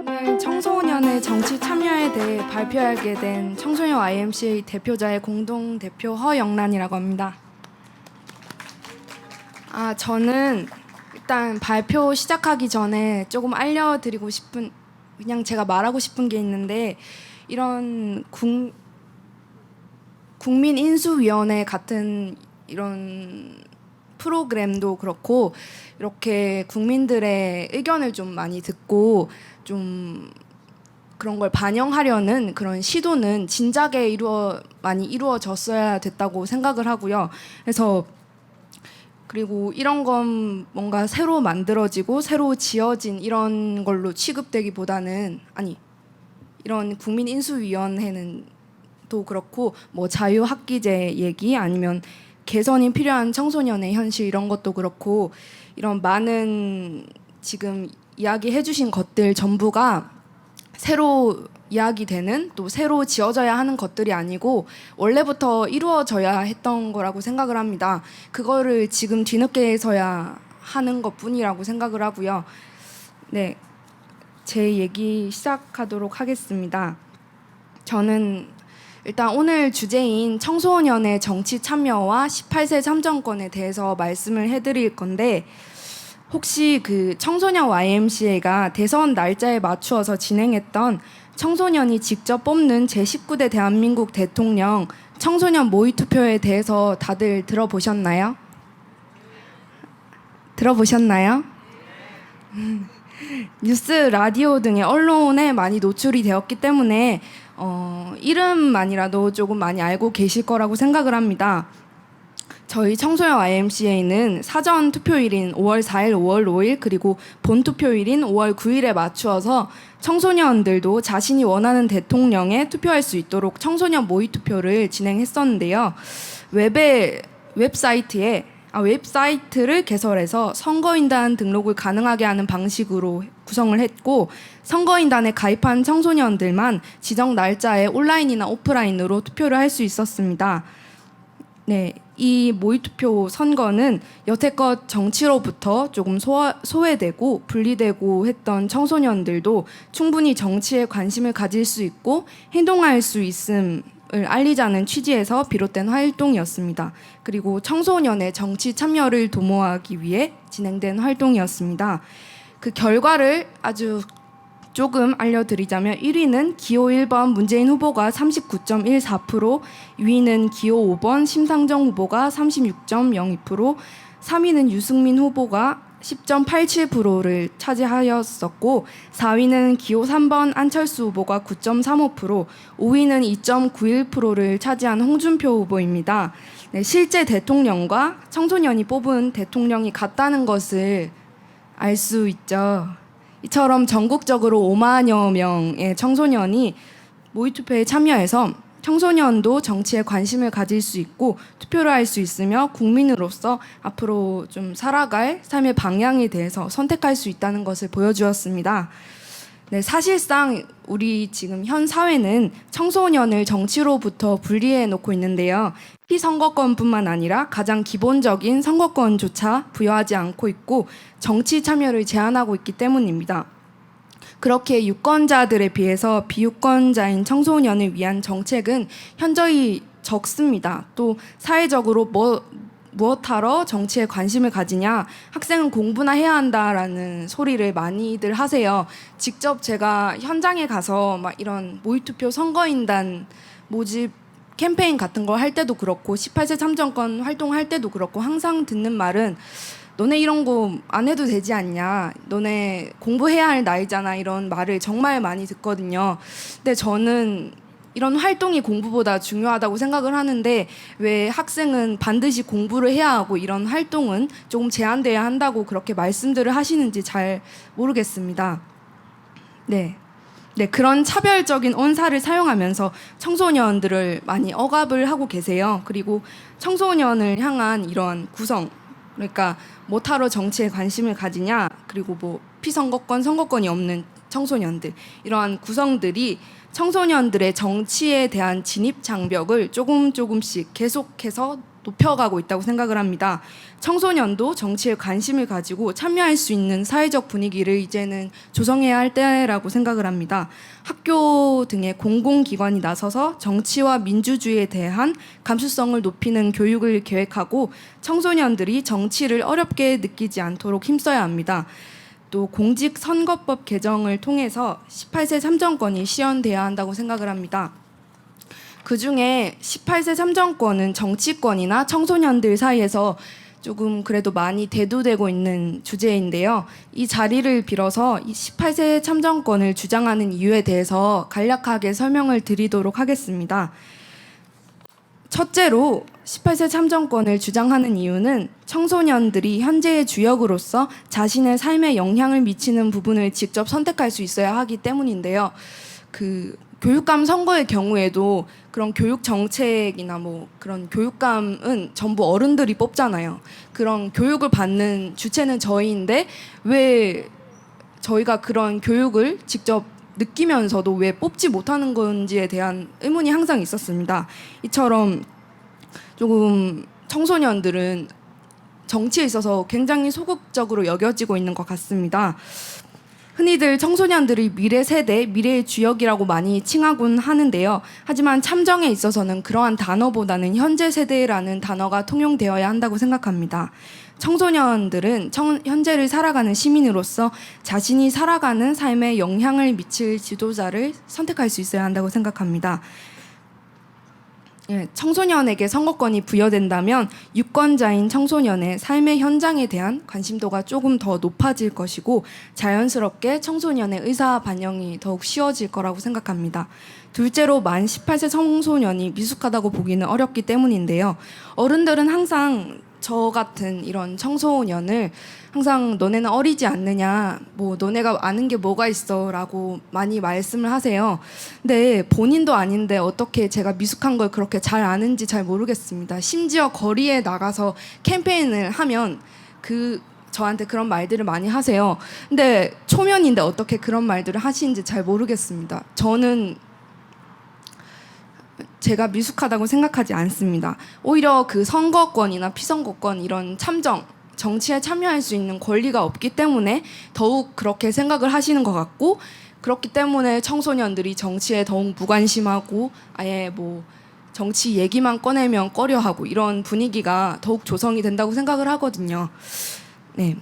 오늘 청소년의 정치 참여에 대해 발표하게 된 청소년 YMCA 대표자의 공동대표 허영란이라고 합니다. 저는 일단 발표 시작하기 전에 조금 알려드리고 싶은, 그냥 제가 말하고 싶은 게 있는데, 이런 국민인수위원회 같은 이런 프로그램도 그렇고 이렇게 국민들의 의견을 좀 많이 듣고 좀 그런 걸 반영하려는 그런 시도는 진작에 많이 이루어졌어야 됐다고 생각을 하고요. 그래서 그리고 이런 건 뭔가 새로 만들어지고 새로 지어진 이런 걸로 취급되기보다는, 이런 국민인수위원회는 또 그렇고 뭐 자유학기제 얘기 아니면 개선이 필요한 청소년의 현실 이런 것도 그렇고 이런 많은 지금 이야기해 주신 것들 전부가 새로 이야기되는, 또 새로 지어져야 하는 것들이 아니고 원래부터 이루어져야 했던 거라고 생각을 합니다. 그거를 지금 뒤늦게서야 하는 것뿐이라고 생각을 하고요. 네, 제 얘기 시작하도록 하겠습니다. 저는 일단 오늘 주제인 청소년의 정치 참여와 18세 참정권에 대해서 말씀을 해드릴 건데, 혹시 그 청소년 YMCA가 대선 날짜에 맞추어서 진행했던 청소년이 직접 뽑는 제19대 대한민국 대통령 청소년 모의투표에 대해서 다들 들어보셨나요? 들어보셨나요? 뉴스, 라디오 등의 언론에 많이 노출이 되었기 때문에 이름만이라도 조금 많이 알고 계실 거라고 생각을 합니다. 저희 청소년 YMCA는 사전 투표일인 5월 4일, 5월 5일 그리고 본 투표일인 5월 9일에 맞추어서 청소년들도 자신이 원하는 대통령에 투표할 수 있도록 청소년 모의 투표를 진행했었는데요. 웹사이트를 개설해서 선거인단 등록을 가능하게 하는 방식으로 구성을 했고, 선거인단에 가입한 청소년들만 지정 날짜에 온라인이나 오프라인으로 투표를 할 수 있었습니다. 네, 이 모의투표 선거는 여태껏 정치로부터 조금 소외되고 분리되고 했던 청소년들도 충분히 정치에 관심을 가질 수 있고 행동할 수 있음을 알리자는 취지에서 비롯된 활동이었습니다. 그리고 청소년의 정치 참여를 도모하기 위해 진행된 활동이었습니다. 그 결과를 아주 조금 알려드리자면 1위는 기호 1번 문재인 후보가 39.14%, 2위는 기호 5번 심상정 후보가 36.02%, 3위는 유승민 후보가 10.87%를 차지하였었고, 4위는 기호 3번 안철수 후보가 9.35%, 5위는 2.91%를 차지한 홍준표 후보입니다. 네, 실제 대통령과 청소년이 뽑은 대통령이 같다는 것을 알 수 있죠. 이처럼 전국적으로 5만여 명의 청소년이 모의투표에 참여해서 청소년도 정치에 관심을 가질 수 있고 투표를 할 수 있으며 국민으로서 앞으로 좀 살아갈 삶의 방향에 대해서 선택할 수 있다는 것을 보여주었습니다. 네, 사실상 우리 지금 현 사회는 청소년을 정치로부터 분리해 놓고 있는데요. 피선거권뿐만 아니라 가장 기본적인 선거권조차 부여하지 않고 있고 정치 참여를 제한하고 있기 때문입니다. 그렇게 유권자들에 비해서 비유권자인 청소년을 위한 정책은 현저히 적습니다. 또 사회적으로 무엇하러 정치에 관심을 가지냐, 학생은 공부나 해야 한다라는 소리를 많이들 하세요. 직접 제가 현장에 가서 막 이런 모의투표 선거인단 모집 캠페인 같은 걸 할 때도 그렇고 18세 참정권 활동할 때도 그렇고 항상 듣는 말은 너네 이런 거 안 해도 되지 않냐, 너네 공부해야 할 나이잖아, 이런 말을 정말 많이 듣거든요. 근데 저는 이런 활동이 공부보다 중요하다고 생각을 하는데 왜 학생은 반드시 공부를 해야 하고 이런 활동은 조금 제한돼야 한다고 그렇게 말씀들을 하시는지 잘 모르겠습니다. 네, 그런 차별적인 언사를 사용하면서 청소년들을 많이 억압을 하고 계세요. 그리고 청소년을 향한 이런 구성, 그러니까 뭐하러 정치에 관심을 가지냐, 그리고 뭐 피선거권, 선거권이 없는 청소년들, 이러한 구성들이 청소년들의 정치에 대한 진입 장벽을 조금씩 계속해서 높여가고 있다고 생각을 합니다. 청소년도 정치에 관심을 가지고 참여할 수 있는 사회적 분위기를 이제는 조성해야 할 때라고 생각을 합니다. 학교 등의 공공기관이 나서서 정치와 민주주의에 대한 감수성을 높이는 교육을 계획하고 청소년들이 정치를 어렵게 느끼지 않도록 힘써야 합니다. 또 공직선거법 개정을 통해서 18세 참정권이 시연돼야 한다고 생각을 합니다. 그중에 18세 참정권은 정치권이나 청소년들 사이에서 조금 그래도 많이 대두되고 있는 주제인데요. 이 자리를 빌어서 이 18세 참정권을 주장하는 이유에 대해서 간략하게 설명을 드리도록 하겠습니다. 첫째로 18세 참정권을 주장하는 이유는 청소년들이 현재의 주역으로서 자신의 삶에 영향을 미치는 부분을 직접 선택할 수 있어야 하기 때문인데요. 교육감 선거의 경우에도 그런 교육 정책이나 뭐 그런 교육감은 전부 어른들이 뽑잖아요. 그런 교육을 받는 주체는 저희인데 왜 저희가 그런 교육을 직접 느끼면서도 왜 뽑지 못하는 건지에 대한 의문이 항상 있었습니다. 이처럼 조금 청소년들은 정치에 있어서 굉장히 소극적으로 여겨지고 있는 것 같습니다. 흔히들 청소년들이 미래 세대, 미래의 주역이라고 많이 칭하곤 하는데요. 하지만 참정에 있어서는 그러한 단어보다는 현재 세대라는 단어가 통용되어야 한다고 생각합니다. 청소년들은 현재를 살아가는 시민으로서 자신이 살아가는 삶에 영향을 미칠 지도자를 선택할 수 있어야 한다고 생각합니다. 청소년에게 선거권이 부여된다면 유권자인 청소년의 삶의 현장에 대한 관심도가 조금 더 높아질 것이고 자연스럽게 청소년의 의사 반영이 더욱 쉬워질 거라고 생각합니다. 둘째로 만 18세 청소년이 미숙하다고 보기는 어렵기 때문인데요. 어른들은 항상 저 같은 이런 청소년을 항상 너네는 어리지 않느냐, 뭐 너네가 아는 게 뭐가 있어 라고 많이 말씀을 하세요. 근데 본인도 아닌데 어떻게 제가 미숙한 걸 그렇게 잘 아는지 잘 모르겠습니다. 심지어 거리에 나가서 캠페인을 하면 저한테 그런 말들을 많이 하세요. 근데 초면인데 어떻게 그런 말들을 하시는지 잘 모르겠습니다. 저는 제가 미숙하다고 생각하지 않습니다. 오히려 그 선거권이나 피선거권 이런 정치에 참여할 수 있는 권리가 없기 때문에 더욱 그렇게 생각을 하시는 것 같고, 그렇기 때문에 청소년들이 정치에 더욱 무관심하고 아예 뭐 정치 얘기만 꺼내면 꺼려하고 이런 분위기가 더욱 조성이 된다고 생각을 하거든요. 네.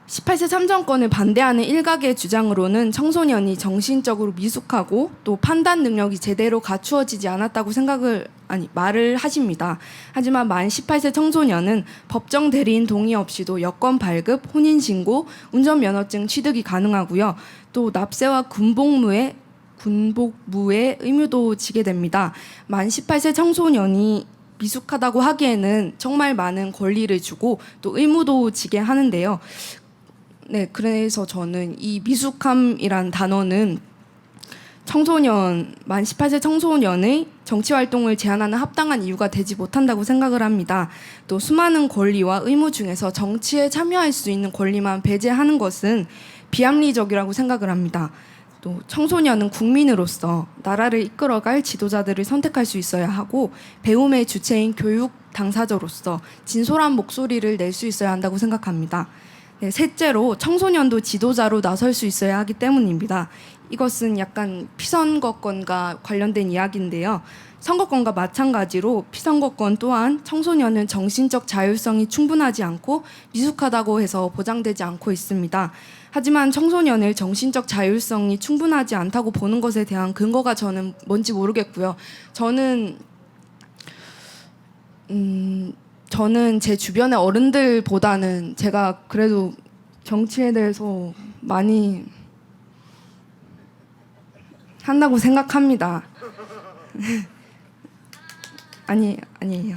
18세 참정권을 반대하는 일각의 주장으로는 청소년이 정신적으로 미숙하고 또 판단 능력이 제대로 갖추어지지 않았다고 말을 하십니다. 하지만 만 18세 청소년은 법정 대리인 동의 없이도 여권 발급, 혼인신고, 운전면허증 취득이 가능하고요. 또 납세와 군복무의 의무도 지게 됩니다. 만 18세 청소년이 미숙하다고 하기에는 정말 많은 권리를 주고 또 의무도 지게 하는데요. 네, 그래서 저는 이 미숙함이란 단어는 만 18세 청소년의 정치활동을 제한하는 합당한 이유가 되지 못한다고 생각을 합니다. 또 수많은 권리와 의무 중에서 정치에 참여할 수 있는 권리만 배제하는 것은 비합리적이라고 생각을 합니다. 또 청소년은 국민으로서 나라를 이끌어갈 지도자들을 선택할 수 있어야 하고 배움의 주체인 교육 당사자로서 진솔한 목소리를 낼 수 있어야 한다고 생각합니다. 네, 셋째로 청소년도 지도자로 나설 수 있어야 하기 때문입니다. 이것은 약간 피선거권과 관련된 이야기인데요. 선거권과 마찬가지로 피선거권 또한 청소년은 정신적 자율성이 충분하지 않고 미숙하다고 해서 보장되지 않고 있습니다. 하지만 청소년을 정신적 자율성이 충분하지 않다고 보는 것에 대한 근거가 저는 뭔지 모르겠고요. 저는 제 주변의 어른들보다는 제가 그래도 정치에 대해서 많이 한다고 생각합니다. 아니에요.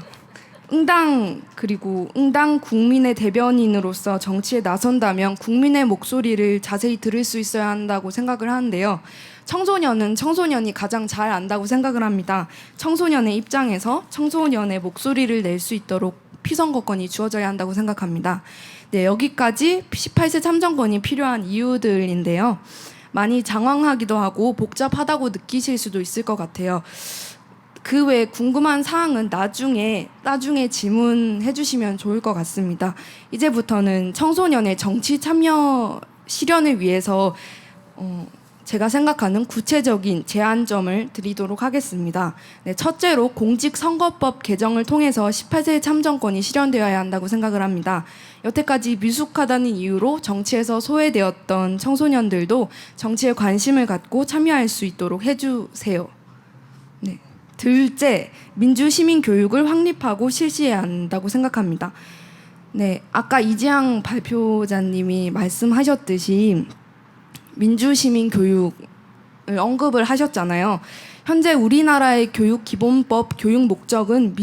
응당 국민의 대변인으로서 정치에 나선다면 국민의 목소리를 자세히 들을 수 있어야 한다고 생각을 하는데요. 청소년이 가장 잘 안다고 생각을 합니다. 청소년의 입장에서 청소년의 목소리를 낼 수 있도록 피선거권이 주어져야 한다고 생각합니다. 네, 여기까지 18세 참정권이 필요한 이유들인데요. 많이 장황하기도 하고 복잡하다고 느끼실 수도 있을 것 같아요. 그 외에 궁금한 사항은 나중에 질문해 주시면 좋을 것 같습니다. 이제부터는 청소년의 정치 참여 실현을 위해서 제가 생각하는 구체적인 제안점을 드리도록 하겠습니다. 네, 첫째로 공직선거법 개정을 통해서 18세 참정권이 실현되어야 한다고 생각을 합니다. 여태까지 미숙하다는 이유로 정치에서 소외되었던 청소년들도 정치에 관심을 갖고 참여할 수 있도록 해주세요. 네. 둘째, 민주시민 교육을 확립하고 실시해야 한다고 생각합니다. 네, 아까 이지향 발표자님이 말씀하셨듯이 민주시민 교육을 언급을 하셨잖아요. 현재 우리나라의 교육기본법 교육 목적은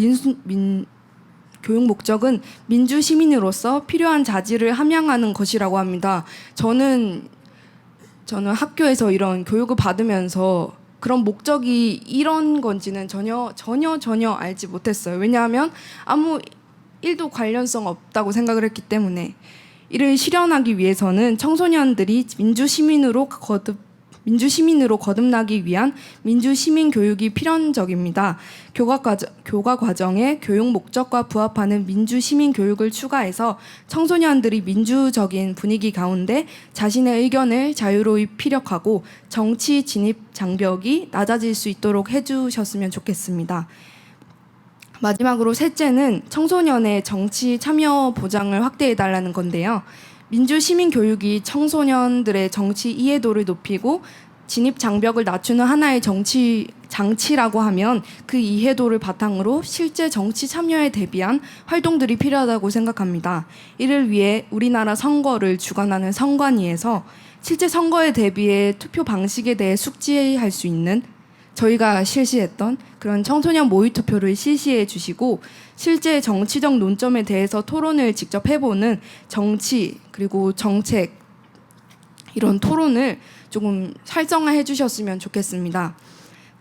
민주시민으로서 필요한 자질을 함양하는 것이라고 합니다. 저는 학교에서 이런 교육을 받으면서 그런 목적이 이런 건지는 전혀 알지 못했어요. 왜냐하면 아무 일도 관련성 없다고 생각을 했기 때문에. 이를 실현하기 위해서는 청소년들이 민주시민으로 거듭나기 위한 민주시민 교육이 필연적입니다. 교과 과정에 교육 목적과 부합하는 민주시민 교육을 추가해서 청소년들이 민주적인 분위기 가운데 자신의 의견을 자유로이 피력하고 정치 진입 장벽이 낮아질 수 있도록 해주셨으면 좋겠습니다. 마지막으로 셋째는 청소년의 정치 참여 보장을 확대해달라는 건데요. 민주시민 교육이 청소년들의 정치 이해도를 높이고 진입 장벽을 낮추는 하나의 정치 장치라고 하면 그 이해도를 바탕으로 실제 정치 참여에 대비한 활동들이 필요하다고 생각합니다. 이를 위해 우리나라 선거를 주관하는 선관위에서 실제 선거에 대비해 투표 방식에 대해 숙지할 수 있는 저희가 실시했던 그런 청소년 모의투표를 실시해 주시고 실제 정치적 논점에 대해서 토론을 직접 해보는 정치 그리고 정책 이런 토론을 조금 활성화해 주셨으면 좋겠습니다.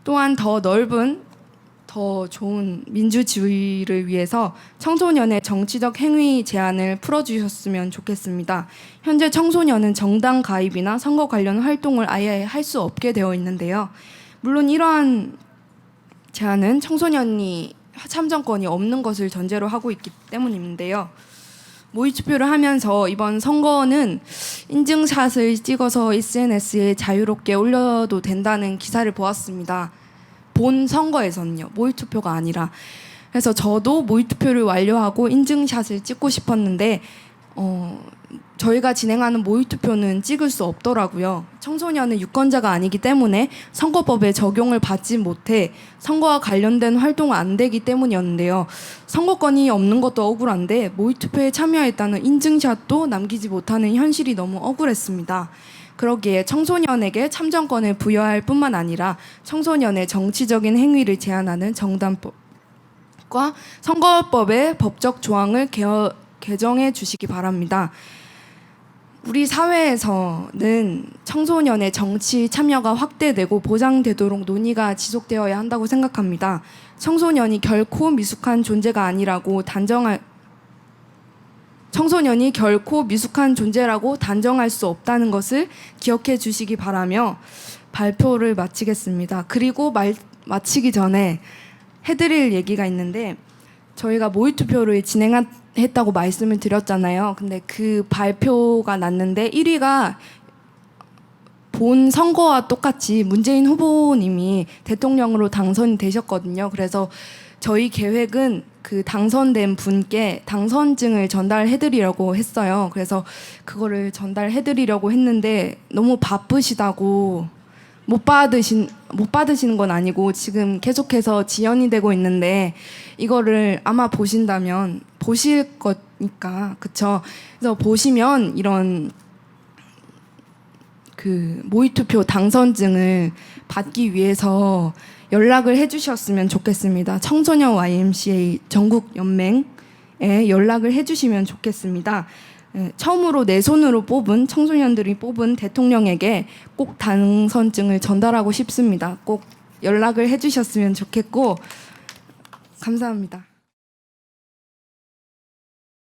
또한 더 넓은 더 좋은 민주주의를 위해서 청소년의 정치적 행위 제한을 풀어주셨으면 좋겠습니다. 현재 청소년은 정당 가입이나 선거 관련 활동을 아예 할 수 없게 되어 있는데요. 물론 이러한 제안은 청소년이 참정권이 없는 것을 전제로 하고 있기 때문인데요. 모의투표를 하면서 이번 선거는 인증샷을 찍어서 SNS에 자유롭게 올려도 된다는 기사를 보았습니다. 본 선거에서는요. 모의투표가 아니라. 그래서 저도 모의투표를 완료하고 인증샷을 찍고 싶었는데 저희가 진행하는 모의투표는 찍을 수 없더라고요. 청소년은 유권자가 아니기 때문에 선거법에 적용을 받지 못해 선거와 관련된 활동은 안 되기 때문이었는데요. 선거권이 없는 것도 억울한데 모의투표에 참여했다는 인증샷도 남기지 못하는 현실이 너무 억울했습니다. 그러기에 청소년에게 참정권을 부여할 뿐만 아니라 청소년의 정치적인 행위를 제한하는 정당법과 선거법의 법적 조항을 개정해 주시기 바랍니다. 우리 사회에서는 청소년의 정치 참여가 확대되고 보장되도록 논의가 지속되어야 한다고 생각합니다. 청소년이 결코 미숙한 존재가 아니라고 청소년이 결코 미숙한 존재라고 단정할 수 없다는 것을 기억해 주시기 바라며 발표를 마치겠습니다. 그리고 마치기 전에 해드릴 얘기가 있는데 저희가 모의투표를 진행했다고 말씀을 드렸잖아요. 근데 그 발표가 났는데 1위가 본 선거와 똑같이 문재인 후보님이 대통령으로 당선이 되셨거든요. 그래서 저희 계획은 그 당선된 분께 당선증을 전달해드리려고 했어요. 그래서 그거를 전달해드리려고 했는데 너무 바쁘시다고 못 받으시는 건 아니고 지금 계속해서 지연이 되고 있는데 이거를 아마 보신다면 보실 거니까 그쵸? 그래서 보시면 이런 그 모의투표 당선증을 받기 위해서 연락을 해주셨으면 좋겠습니다. 청소년 YMCA 전국 연맹에 연락을 해주시면 좋겠습니다. 처음으로 내 손으로 뽑은 청소년들이 뽑은 대통령에게 꼭 당선증을 전달하고 싶습니다. 꼭 연락을 해주셨으면 좋겠고 감사합니다.